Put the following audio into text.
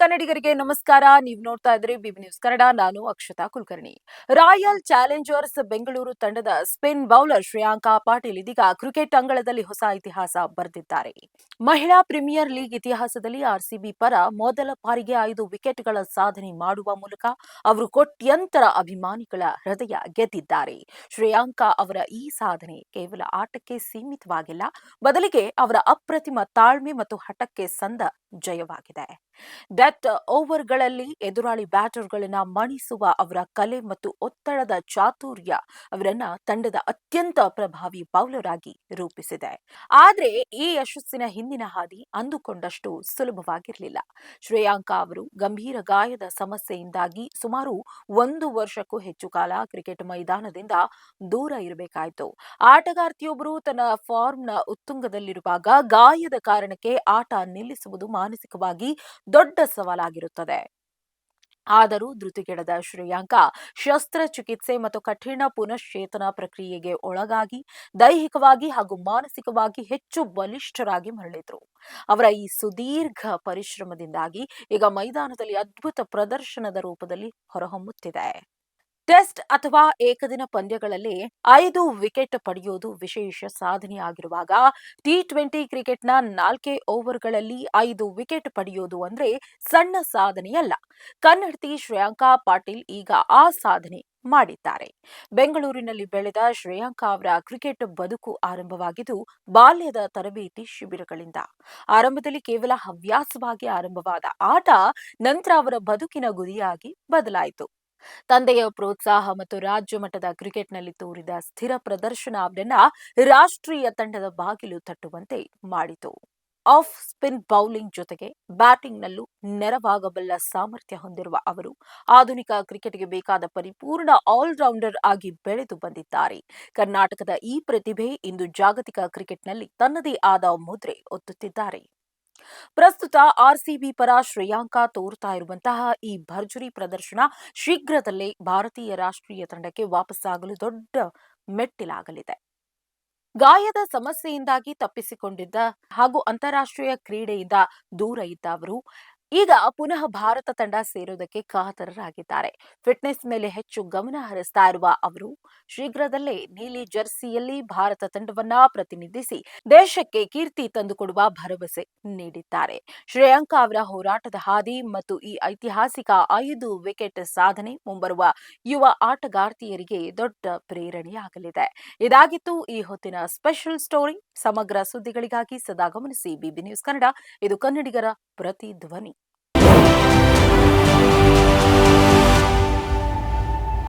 ಕನ್ನಡಿಗರಿಗೆ ನಮಸ್ಕಾರ. ನೀವು ನೋಡ್ತಾ ಇದ್ರಿ ಬಿಬಿ ನ್ಯೂಸ್ ಕನ್ನಡ. ನಾನು ಅಕ್ಷತಾ ಕುಲಕರ್ಣಿ. ರಾಯಲ್ ಚಾಲೆಂಜರ್ಸ್ ಬೆಂಗಳೂರು ತಂಡದ ಸ್ಪಿನ್ ಬೌಲರ್ ಶ್ರೇಯಾಂಕಾ ಪಾಟೀಲ್ ಇದೀಗ ಕ್ರಿಕೆಟ್ ಅಂಗಳದಲ್ಲಿ ಹೊಸ ಇತಿಹಾಸ ಬರೆದಿದ್ದಾರೆ. ಮಹಿಳಾ ಪ್ರೀಮಿಯರ್ ಲೀಗ್ ಇತಿಹಾಸದಲ್ಲಿ ಆರ್ಸಿಬಿ ಪರ ಮೊದಲ ಬಾರಿಗೆ 5 ವಿಕೆಟ್ಗಳ ಸಾಧನೆ ಮಾಡುವ ಮೂಲಕ ಅವರು ಕೋಟ್ಯಂತರ ಅಭಿಮಾನಿಗಳ ಹೃದಯ ಗೆದ್ದಿದ್ದಾರೆ. ಶ್ರೇಯಾಂಕಾ ಅವರ ಈ ಸಾಧನೆ ಕೇವಲ ಆಟಕ್ಕೆ ಸೀಮಿತವಾಗಿಲ್ಲ, ಬದಲಿಗೆ ಅವರ ಅಪ್ರತಿಮ ತಾಳ್ಮೆ ಮತ್ತು ಹಠಕ್ಕೆ ಸಂದ ಜಯವಾಗಿದೆ. ಡೆತ್ ಓವರ್ಗಳಲ್ಲಿ ಎದುರಾಳಿ ಬ್ಯಾಟರ್ಗಳನ್ನ ಮಣಿಸುವ ಅವರ ಕಲೆ ಮತ್ತು ಒತ್ತಡದ ಚಾತುರ್ಯ ಅವರನ್ನ ತಂಡದ ಅತ್ಯಂತ ಪ್ರಭಾವಿ ಬೌಲರ್ ಆಗಿ ರೂಪಿಸಿದೆ. ಆದರೆ ಈ ಯಶಸ್ಸಿನ ಹಿಂದಿನ ಹಾದಿ ಅಂದುಕೊಂಡಷ್ಟು ಸುಲಭವಾಗಿರಲಿಲ್ಲ. ಶ್ರೇಯಾಂಕಾ ಅವರು ಗಂಭೀರ ಗಾಯದ ಸಮಸ್ಯೆಯಿಂದಾಗಿ ಸುಮಾರು 1 ವರ್ಷಕ್ಕೂ ಹೆಚ್ಚು ಕಾಲ ಕ್ರಿಕೆಟ್ ಮೈದಾನದಿಂದ ದೂರ ಇರಬೇಕಾಯಿತು. ಆಟಗಾರ್ತಿಯೊಬ್ಬರು ತನ್ನ ಫಾರ್ಮ್ನ ಉತ್ತುಂಗದಲ್ಲಿರುವಾಗ ಗಾಯದ ಕಾರಣಕ್ಕೆ ಆಟ ನಿಲ್ಲಿಸುವುದು ಮಾನಸಿಕವಾಗಿ ದೊಡ್ಡ ಸವಾಲಾಗಿರುತ್ತದೆ. ಆದರೂ ಧೃತಿಗೆಡದ ಶ್ರೇಯಾಂಕಾ ಶಸ್ತ್ರಚಿಕಿತ್ಸೆ ಮತ್ತು ಕಠಿಣ ಪುನಶ್ಚೇತನ ಪ್ರಕ್ರಿಯೆಗೆ ಒಳಗಾಗಿ ದೈಹಿಕವಾಗಿ ಹಾಗೂ ಮಾನಸಿಕವಾಗಿ ಹೆಚ್ಚು ಬಲಿಷ್ಠರಾಗಿ ಮರಳಿದ್ರು. ಅವರ ಈ ಸುದೀರ್ಘ ಪರಿಶ್ರಮದಿಂದಾಗಿ ಈಗ ಮೈದಾನದಲ್ಲಿ ಅದ್ಭುತ ಪ್ರದರ್ಶನದ ರೂಪದಲ್ಲಿ ಹೊರಹೊಮ್ಮುತ್ತಿದೆ. ಟೆಸ್ಟ್ ಅಥವಾ ಏಕದಿನ ಪಂದ್ಯಗಳಲ್ಲಿ 5 ವಿಕೆಟ್ ಪಡೆಯುವುದು ವಿಶೇಷ ಸಾಧನೆಯಾಗಿರುವಾಗ ಟಿ20 ಕ್ರಿಕೆಟ್ನ 4 ಓವರ್ಗಳಲ್ಲಿ 5 ವಿಕೆಟ್ ಪಡೆಯುವುದು ಅಂದ್ರೆ ಸಣ್ಣ ಸಾಧನೆಯಲ್ಲ. ಕನ್ನಡತಿ ಶ್ರೇಯಾಂಕಾ ಪಾಟೀಲ್ ಈಗ ಆ ಸಾಧನೆ ಮಾಡಿದ್ದಾರೆ. ಬೆಂಗಳೂರಿನಲ್ಲಿ ಬೆಳೆದ ಶ್ರೇಯಾಂಕಾ ಅವರ ಕ್ರಿಕೆಟ್ ಬದುಕು ಆರಂಭವಾಗಿದ್ದು ಬಾಲ್ಯದ ತರಬೇತಿ ಶಿಬಿರಗಳಿಂದ. ಆರಂಭದಲ್ಲಿ ಕೇವಲ ಹವ್ಯಾಸವಾಗಿ ಆರಂಭವಾದ ಆಟ ನಂತರ ಅವರ ಬದುಕಿನ ಗುರಿಯಾಗಿ ಬದಲಾಯಿತು. ತಂದೆಯ ಪ್ರೋತ್ಸಾಹ ಮತ್ತು ರಾಜ್ಯ ಮಟ್ಟದ ಕ್ರಿಕೆಟ್ನಲ್ಲಿ ತೋರಿದ ಸ್ಥಿರ ಪ್ರದರ್ಶನ ಅವರನ್ನ ರಾಷ್ಟ್ರೀಯ ತಂಡದ ಬಾಗಿಲು ತಟ್ಟುವಂತೆ ಮಾಡಿತು. ಆಫ್ ಸ್ಪಿನ್ ಬೌಲಿಂಗ್ ಜೊತೆಗೆ ಬ್ಯಾಟಿಂಗ್ನಲ್ಲೂ ನೆರವಾಗಬಲ್ಲ ಸಾಮರ್ಥ್ಯ ಹೊಂದಿರುವ ಅವರು ಆಧುನಿಕ ಕ್ರಿಕೆಟ್ಗೆ ಬೇಕಾದ ಪರಿಪೂರ್ಣ ಆಲ್ರೌಂಡರ್ ಆಗಿ ಬೆಳೆದು ಬಂದಿದ್ದಾರೆ. ಕರ್ನಾಟಕದ ಈ ಪ್ರತಿಭೆ ಇಂದು ಜಾಗತಿಕ ಕ್ರಿಕೆಟ್ನಲ್ಲಿ ತನ್ನದೇ ಆದ ಮುದ್ರೆ ಒತ್ತುತ್ತಿದ್ದಾರೆ. ಪ್ರಸ್ತುತ ಆರ್ಸಿಬಿ ಪರ ಶ್ರೇಯಾಂಕಾ ತೋರುತ್ತಾ ಇರುವಂತಹ ಈ ಭರ್ಜರಿ ಪ್ರದರ್ಶನ ಶೀಘ್ರದಲ್ಲೇ ಭಾರತೀಯ ರಾಷ್ಟ್ರೀಯ ತಂಡಕ್ಕೆ ವಾಪಸ್ಸಾಗಲು ದೊಡ್ಡ ಮೆಟ್ಟಿಲಾಗಲಿದೆ. ಗಾಯದ ಸಮಸ್ಯೆಯಿಂದಾಗಿ ತಪ್ಪಿಸಿಕೊಂಡಿದ್ದ ಹಾಗೂ ಅಂತಾರಾಷ್ಟ್ರೀಯ ಕ್ರೀಡೆಯಿಂದ ದೂರ ಇದ್ದ ಅವರು ಈಗ ಪುನಃ ಭಾರತ ತಂಡ ಸೇರೋದಕ್ಕೆ ಕಾತರರಾಗಿದ್ದಾರೆ. ಫಿಟ್ನೆಸ್ ಮೇಲೆ ಹೆಚ್ಚು ಗಮನ ಹರಿಸ್ತಾ ಇರುವ ಅವರು ಶೀಘ್ರದಲ್ಲೇ ನೀಲಿ ಜರ್ಸಿಯಲ್ಲಿ ಭಾರತ ತಂಡವನ್ನ ಪ್ರತಿನಿಧಿಸಿ ದೇಶಕ್ಕೆ ಕೀರ್ತಿ ತಂದುಕೊಡುವ ಭರವಸೆ ನೀಡಿದ್ದಾರೆ. ಶ್ರೇಯಾಂಕಾ ಅವರ ಹೋರಾಟದ ಹಾದಿ ಮತ್ತು ಈ ಐತಿಹಾಸಿಕ 5 ವಿಕೆಟ್ ಸಾಧನೆ ಮುಂಬರುವ ಯುವ ಆಟಗಾರ್ತಿಯರಿಗೆ ದೊಡ್ಡ ಪ್ರೇರಣೆಯಾಗಲಿದೆ. ಇದಾಗಿತ್ತು ಈ ಹೊತ್ತಿನ ಸ್ಪೆಷಲ್ ಸ್ಟೋರಿ. ಸಮಗ್ರ ಸುದ್ದಿಗಳಿಗಾಗಿ ಸದಾ ಗಮನಿಸಿ ಬಿಬಿ ನ್ಯೂಸ್ ಕನ್ನಡ. ಇದು ಕನ್ನಡಿಗರ ಪ್ರತಿಧ್ವನಿ.